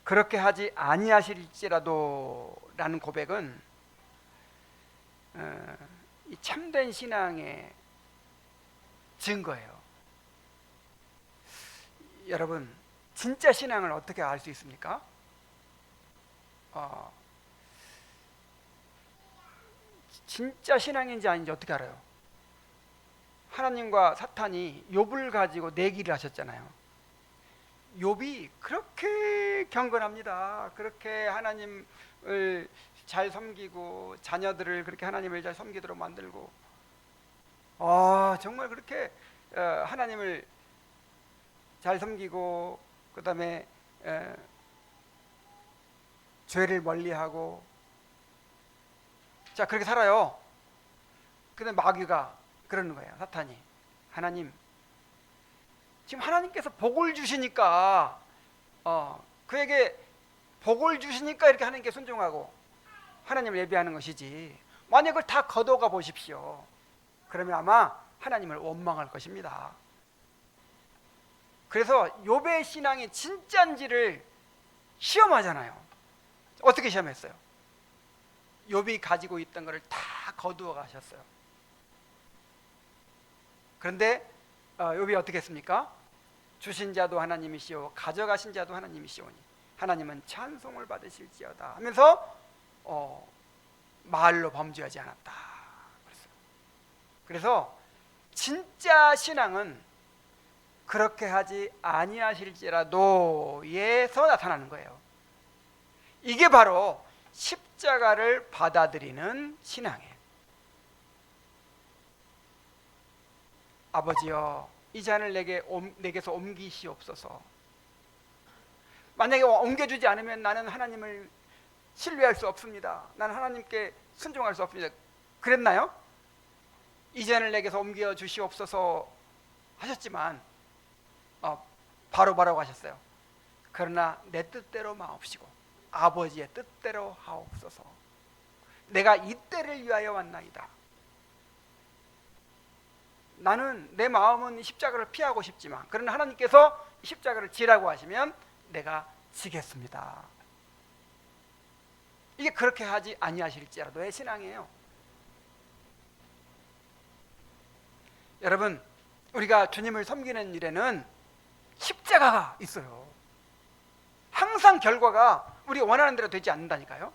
Speaker 1: 그렇게 하지 아니하실지라도라는 고백은 이 참된 신앙의 증거예요. 여러분, 진짜 신앙을 어떻게 알 수 있습니까? 진짜 신앙인지 아닌지 어떻게 알아요? 하나님과 사탄이 욥을 가지고 내기를 하셨잖아요. 욥이 그렇게 경건합니다. 그렇게 하나님을 잘 섬기고 자녀들을 그렇게 하나님을 잘 섬기도록 만들고 정말 그렇게 하나님을 잘 섬기고 그 다음에 죄를 멀리하고 자 그렇게 살아요. 근데 마귀가 그러는 거예요. 사탄이 하나님 지금 하나님께서 복을 주시니까 그에게 복을 주시니까 이렇게 하나님께 순종하고 하나님을 예배하는 것이지 만약 그걸 다 거둬가 보십시오. 그러면 아마 하나님을 원망할 것입니다. 그래서 욥의 신앙이 진짜인지를 시험하잖아요. 어떻게 시험했어요? 욥이 가지고 있던 것을 다 거두어 가셨어요. 그런데 욥이 어떻게 했습니까? 주신 자도 하나님이시오 가져가신 자도 하나님이시오니 하나님은 찬송을 받으실지어다 하면서 말로 범죄하지 않았다. 그래서 진짜 신앙은 그렇게 하지 아니하실지라도에서 나타나는 거예요. 이게 바로 십자가를 받아들이는 신앙이에요. 아버지여 이 잔을 내게서 옮기시옵소서. 만약에 옮겨주지 않으면 나는 하나님을 신뢰할 수 없습니다. 나는 하나님께 순종할 수 없습니다. 그랬나요? 이 잔을 내게서 옮겨 주시옵소서 하셨지만 바로 하셨어요. 그러나 내 뜻대로 마옵시고 아버지의 뜻대로 하옵소서. 내가 이 때를 위하여 왔나이다. 나는 내 마음은 십자가를 피하고 싶지만 그러나 하나님께서 십자가를 지라고 하시면 내가 지겠습니다. 이게 그렇게 하지 아니하실지라도의 신앙이에요. 여러분 우리가 주님을 섬기는 일에는 십자가가 있어요. 항상 결과가 우리가 원하는 대로 되지 않는다니까요.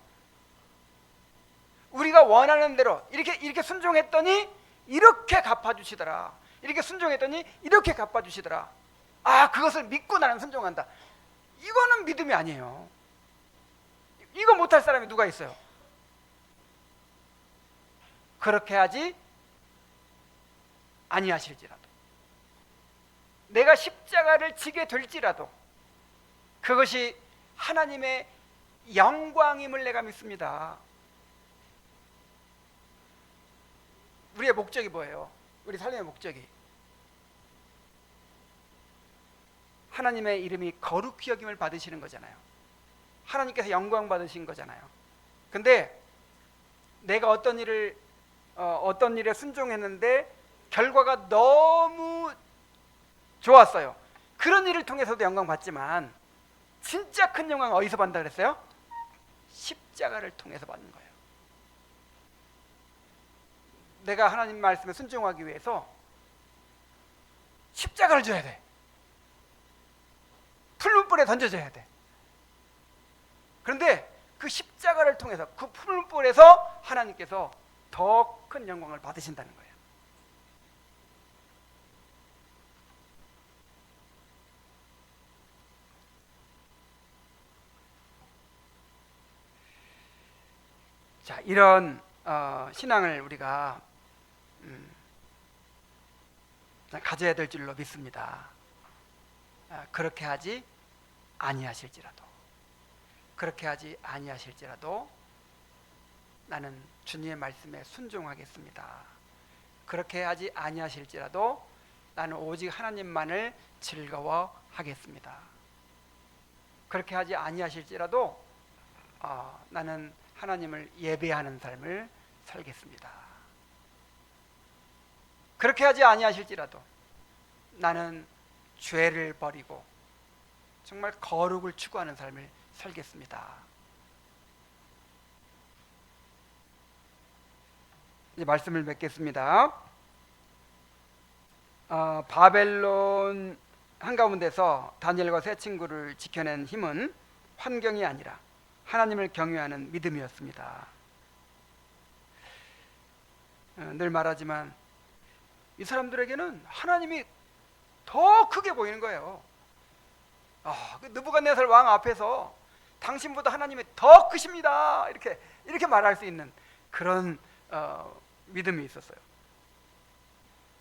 Speaker 1: 우리가 원하는 대로 이렇게 순종했더니 이렇게 갚아주시더라. 이렇게 순종했더니 이렇게 갚아주시더라. 그것을 믿고 나는 순종한다. 이거는 믿음이 아니에요. 이거 못할 사람이 누가 있어요? 그렇게 하지 아니하실지라도 내가 십자가를 지게 될지라도 그것이 하나님의 영광임을 내가 믿습니다. 우리의 목적이 뭐예요? 우리 삶의 목적이 하나님의 이름이 거룩히 여김을 받으시는 거잖아요. 하나님께서 영광 받으신 거잖아요. 근데 내가 어떤 일에 순종했는데 결과가 너무 좋았어요. 그런 일을 통해서도 영광 받지만 진짜 큰 영광은 어디서 받는다 그랬어요? 십자가를 통해서 받는 거예요. 내가 하나님 말씀에 순종하기 위해서 십자가를 줘야 돼. 풀문불에 던져져야 돼. 그런데 그 십자가를 통해서 그 풀문불에서 하나님께서 더 큰 영광을 받으신다는 거예요. 자, 이런 신앙을 우리가 가져야 될 줄로 믿습니다. 그렇게 하지 아니하실지라도 나는 주님의 말씀에 순종하겠습니다. 그렇게 하지 아니하실지라도 나는 오직 하나님만을 즐거워하겠습니다. 그렇게 하지 아니하실지라도 나는 하나님을 예배하는 삶을 살겠습니다. 그렇게 하지 아니하실지라도 나는 죄를 버리고 정말 거룩을 추구하는 삶을 살겠습니다. 이제 말씀을 맺겠습니다. 바벨론 한가운데서 다니엘과 세 친구를 지켜낸 힘은 환경이 아니라 하나님을 경외하는 믿음이었습니다. 늘 말하지만 이 사람들에게는 하나님이 더 크게 보이는 거예요. 그 느부갓네살 왕 앞에서 당신보다 하나님이 더 크십니다, 이렇게 말할 수 있는 그런 믿음이 있었어요.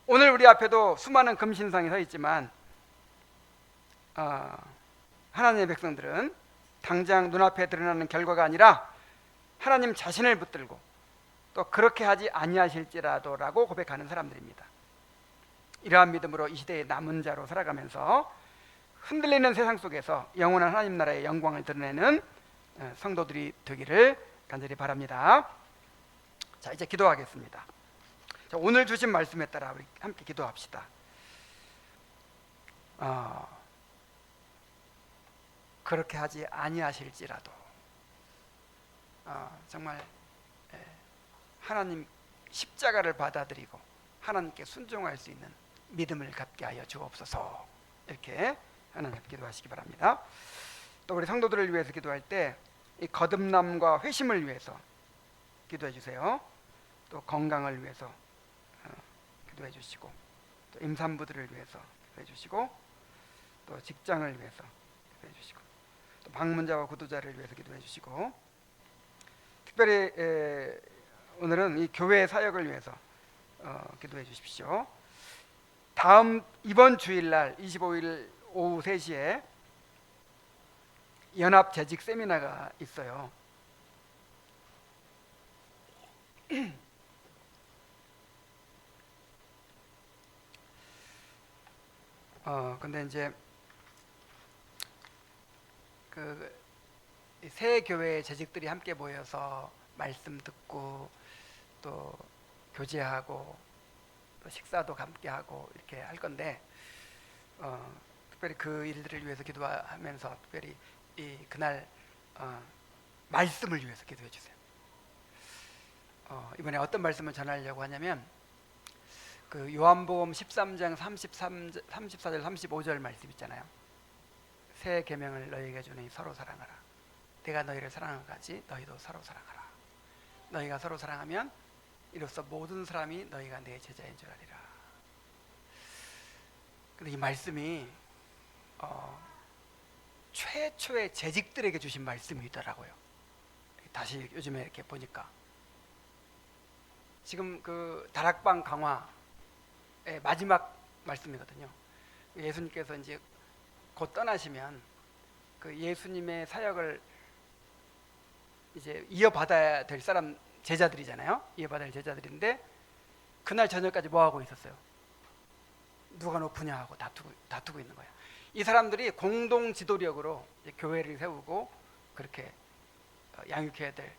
Speaker 1: 오늘 우리 앞에도 수많은 금신상이 서 있지만 하나님의 백성들은 당장 눈앞에 드러나는 결과가 아니라 하나님 자신을 붙들고 또 그렇게 하지 아니하실지라도라고 고백하는 사람들입니다. 이러한 믿음으로 이 시대의 남은 자로 살아가면서 흔들리는 세상 속에서 영원한 하나님 나라의 영광을 드러내는 성도들이 되기를 간절히 바랍니다. 자, 이제 기도하겠습니다. 자, 오늘 주신 말씀에 따라 우리 함께 기도합시다. 그렇게 하지 아니하실지라도 정말 하나님 십자가를 받아들이고 하나님께 순종할 수 있는 믿음을 갖게 하여 주옵소서. 이렇게 하나님 기도하시기 바랍니다. 또 우리 성도들을 위해서 기도할 때 이 거듭남과 회심을 위해서 기도해 주세요. 또 건강을 위해서 기도해 주시고, 또 임산부들을 위해서 기도해 주시고, 또 직장을 위해서 기도해 주시고, 또 방문자와 구도자를 위해서 기도해 주시고, 특별히 오늘은 이 교회 사역을 위해서 기도해 주십시오. 이번 주일날 25일 오후 3시에 연합 재직 세미나가 있어요. 근데 이제 새 교회 재직들이 함께 모여서 말씀 듣고 또 교제하고 또 식사도 함께 하고 이렇게 할 건데, 특별히 그 일들을 위해서 기도하면서 특별히 그날 말씀을 위해서 기도해 주세요. 이번에 어떤 말씀을 전하려고 하냐면 그 요한복음 13장 34절 35절 말씀 있잖아요. 새 계명을 너희에게 주니 서로 사랑하라. 내가 너희를 사랑한 것 같이 너희도 서로 사랑하라. 너희가 서로 사랑하면 이로써 모든 사람이 너희가 내 제자인 줄 알리라. 근데 이 말씀이 최초의 재직들에게 주신 말씀이더라고요. 다시 요즘에 이렇게 보니까 지금 그 다락방 강화의 마지막 말씀이거든요. 예수님께서 이제 곧 떠나시면 그 예수님의 사역을 이제 이어받아야 될 사람 제자들이잖아요. 이어받아야 될 제자들인데 그날 저녁까지 뭐 하고 있었어요? 누가 높으냐 하고 다투고 있는 거예요. 이 사람들이 공동 지도력으로 교회를 세우고 그렇게 양육해야 될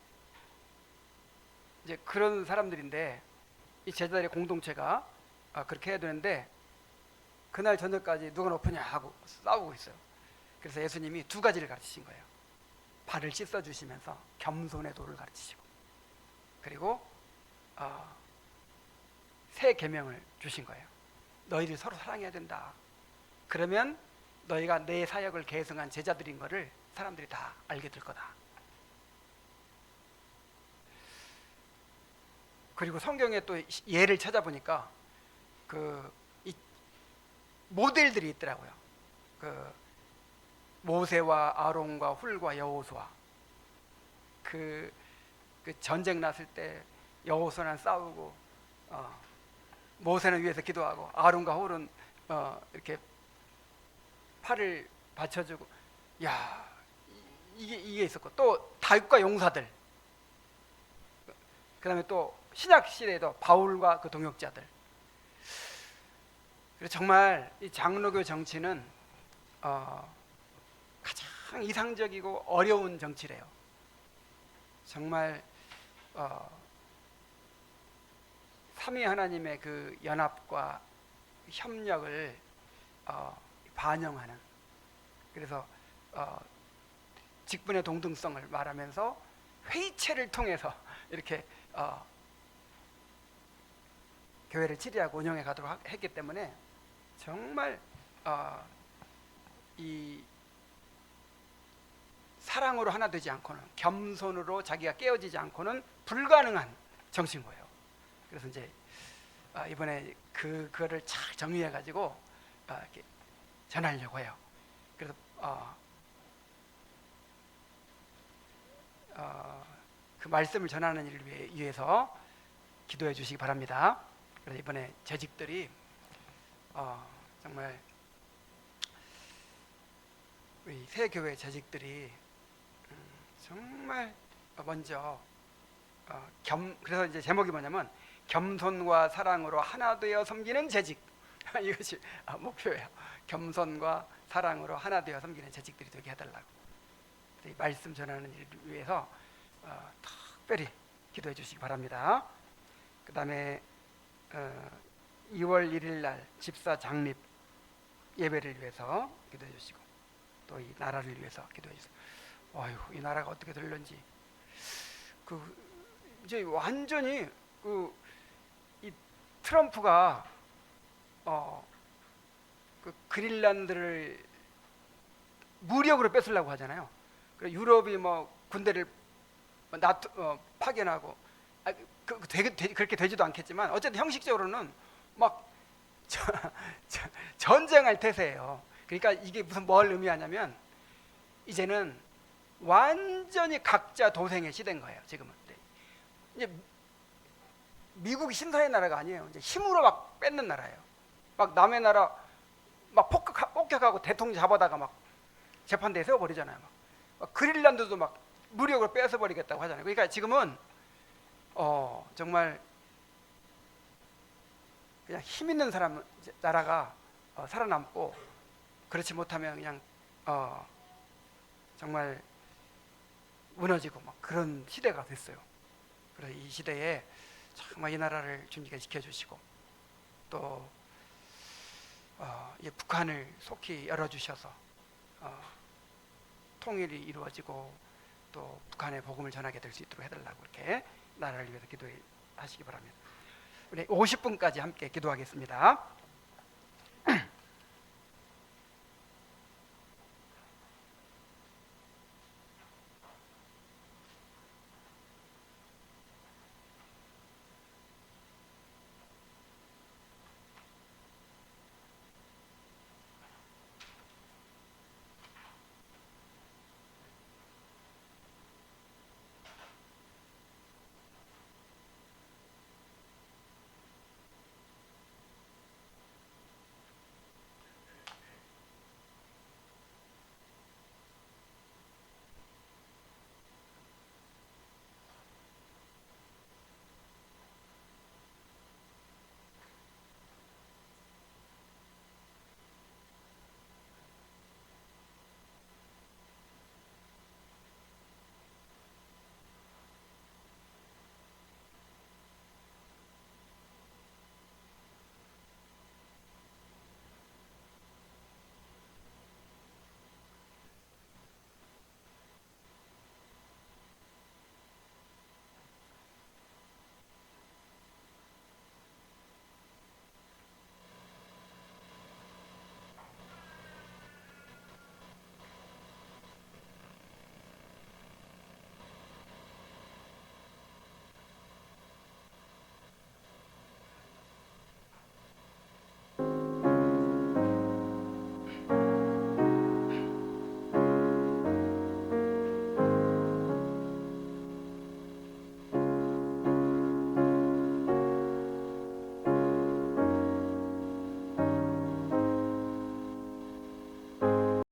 Speaker 1: 이제 그런 사람들인데, 이 제자들의 공동체가 그렇게 해야 되는데 그날 저녁까지 누가 높으냐 하고 싸우고 있어요. 그래서 예수님이 두 가지를 가르치신 거예요. 발을 씻어 주시면서 겸손의 도를 가르치시고, 그리고 새 계명을 주신 거예요. 너희들 서로 사랑해야 된다. 그러면 너희가 내 사역을 계승한 제자들인 것을 사람들이 다 알게 될 거다. 그리고 성경에 또 예를 찾아보니까 이 모델들이 있더라고요. 그 모세와 아론과 훌과 여호수아, 그 전쟁 났을 때 여호수아는 싸우고 모세는 위에서 기도하고 아론과 훌은 이렇게 팔을 받쳐주고, 야, 이게 있었고, 또 다윗과 용사들, 그 다음에 또 신약 시대에도 바울과 그 동역자들. 그래서 정말 이 장로교 정치는 가장 이상적이고 어려운 정치래요. 정말 삼위 하나님의 그 연합과 협력을 반영하는, 그래서 직분의 동등성을 말하면서 회의체를 통해서 이렇게 교회를 치리하고 운영해 가도록 했기 때문에 정말 이 사랑으로 하나 되지 않고는, 겸손으로 자기가 깨어지지 않고는 불가능한 정신 거예요. 그래서 이제 이번에 그거를 잘 정리해 가지고 이렇게 전하려고 해요. 그래서 그 말씀을 전하는 일을 위해서 기도해 주시기 바랍니다. 그래서 이번에 재직들이 정말 우리 새 교회 재직들이 정말 먼저 그래서 이제 제목이 뭐냐면 겸손과 사랑으로 하나 되어 섬기는 재직. 이것이 목표예요. 겸손과 사랑으로 하나 되어 섬기는 재직들이 되게 해달라고. 이 말씀 전하는 일을 위해서 특별히 기도해 주시기 바랍니다. 그 다음에 2월 1일 날 집사 장립 예배를 위해서 기도해 주시고, 또 이 나라를 위해서 기도해 주세요. 아유, 이 나라가 어떻게 될런지 이제 완전히 이 트럼프가 그린란드를 무력으로 뺏으려고 하잖아요. 그래서 유럽이 뭐 군대를 파견하고 그렇게 되지도 않겠지만 어쨌든 형식적으로는 막 전쟁할 태세예요. 그러니까 이게 뭘 의미하냐면 이제는 완전히 각자 도생의 시대인 거예요. 지금은 이제 미국이 신사의 나라가 아니에요. 이제 힘으로 막 뺏는 나라예요. 막 남의 나라 막 폭격하고 대통령 잡아다가 막 재판대에 세워버리잖아요. 막 그린란드도 막 무력으로 뺏어버리겠다고 하잖아요. 그러니까 지금은 정말 그냥 힘 있는 사람 나라가 살아남고, 그렇지 못하면 그냥 정말 무너지고 막 그런 시대가 됐어요. 그래서 이 시대에 정말 이 나라를 주님께 지켜주시고, 또 북한을 속히 열어주셔서 통일이 이루어지고 또 북한의 복음을 전하게 될 수 있도록 해달라고 이렇게 나라를 위해서 기도하시기 바랍니다. 우리 50분까지 함께 기도하겠습니다.